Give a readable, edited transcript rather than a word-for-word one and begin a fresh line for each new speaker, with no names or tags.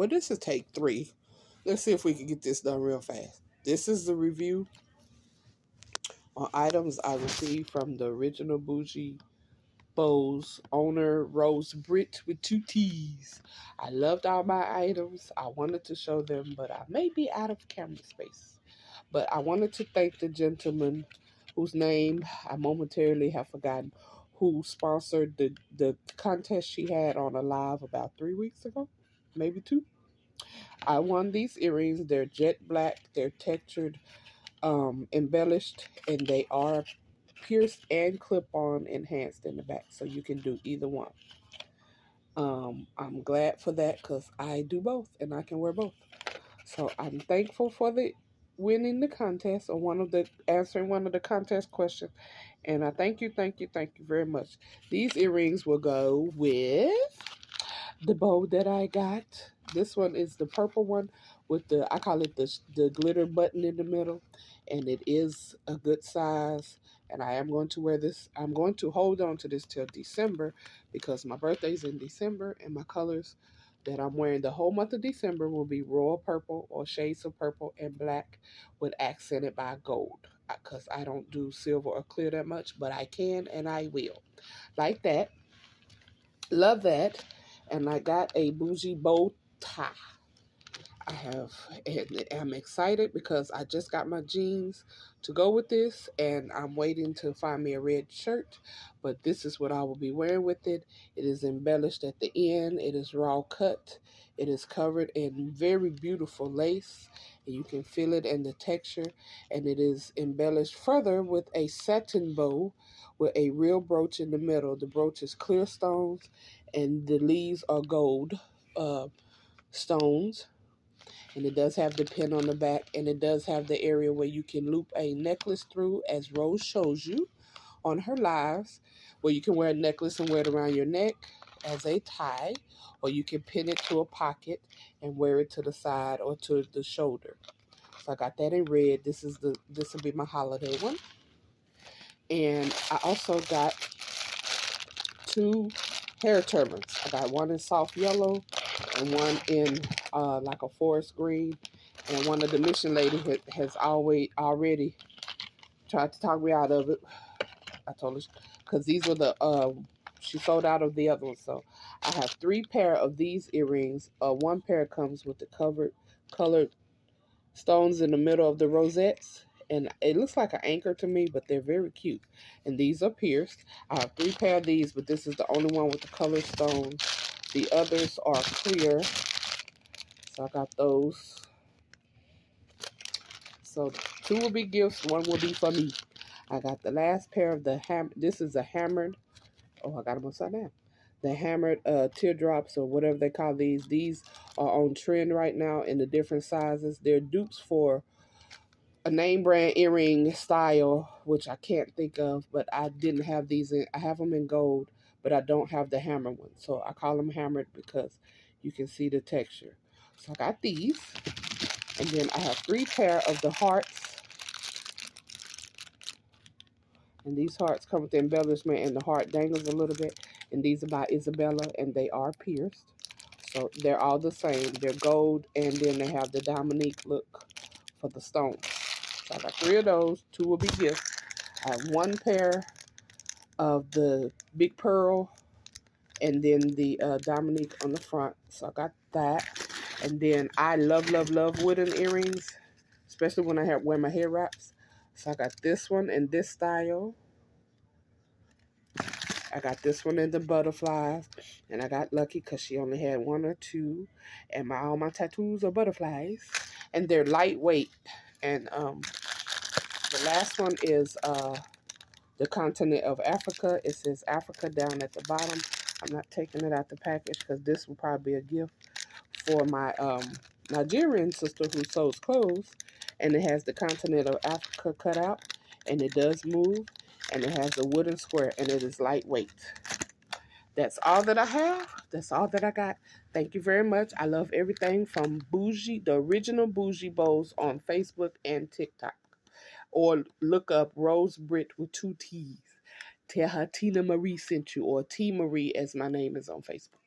Well, this is take 3. Let's see if we can get this done real fast. This is the review on items I received from the original Bougie Bow's owner, Rose Britt with 2 T's. I loved all my items. I wanted to show them, but I may be out of camera space. But I wanted to thank the gentleman whose name I momentarily have forgotten, who sponsored the contest she had on a live about 3 weeks ago, maybe 2. I won these earrings. They're jet black. They're textured, embellished, and they are pierced and clip-on enhanced in the back, so you can do either one. I'm glad for that because I do both and I can wear both. So I'm thankful for the winning the contest or answering one of the contest questions. And I thank you very much. These earrings will go with the bow that I got. This one is the purple one with I call it the glitter button in the middle. And it is a good size. And I am going to wear this. I'm going to hold on to this till December because my birthday's in December and my colors that I'm wearing the whole month of December will be royal purple or shades of purple and black with accented by gold. Because I don't do silver or clear that much, but I can and I will. Like that. Love that. And I got a bougie bow tie. I'm excited because I just got my jeans to go with this, and I'm waiting to find me a red shirt, but this is what I will be wearing with it. It is embellished at the end. It is raw cut. It is covered in very beautiful lace, and you can feel it in the texture, and it is embellished further with a satin bow with a real brooch in the middle. The brooch is clear stones, and the leaves are gold stones. And it does have the pin on the back, and it does have the area where you can loop a necklace through, as Rose shows you on her lives, where you can wear a necklace and wear it around your neck as a tie, or you can pin it to a pocket and wear it to the side or to the shoulder. So I got that in red. This will be my holiday one. And I also got 2 hair turbans. I got one in soft yellow and one in like a forest green. And one of the mission lady has already tried to talk me out of it. I told her because these were she sold out of the other one. So I have 3 pair of these earrings. 1 pair comes with the colored stones in the middle of the rosettes. And it looks like an anchor to me, but they're very cute. And these are pierced. I have 3 pair of these, but this is the only one with the colored stones. The others are clear. So I got those. So 2 will be gifts, 1 will be for me. I got the last pair of this is a hammered, I got them upside down. The hammered teardrops or whatever they call these. These are on trend right now in the different sizes. They're dupes for a name brand earring style, which I can't think of, but I didn't have these I have them in gold, but I don't have the hammered ones. So I call them hammered because you can see the texture. So I got these. And then I have 3 pair of the hearts. And these hearts come with the embellishment, and the heart dangles a little bit. And these are by Isabella, and they are pierced. So they're all the same. They're gold, and then they have the Dominique look for the stones. So I got 3 of those. 2 will be gifts. I have 1 pair of the big pearl, and then the Dominique on the front. So I got that. And then I love wooden earrings, especially when I wear my hair wraps. So I got this one in this style. I got this one in the butterflies. And I got lucky because she only had 1 or 2. And all my tattoos are butterflies. And they're lightweight. And the last one is the continent of Africa. It says Africa down at the bottom. I'm not taking it out the package because this will probably be a gift for my Nigerian sister who sews clothes, and it has the continent of Africa cut out, and it does move, and it has a wooden square, and it is lightweight. That's all that I have. That's all that I got. Thank you very much. I love everything from Bougie, the original Bougie Bows on Facebook and TikTok. Or look up Rose Britt with 2 T's. Tell her Tina Marie sent you, or T Marie as my name is on Facebook.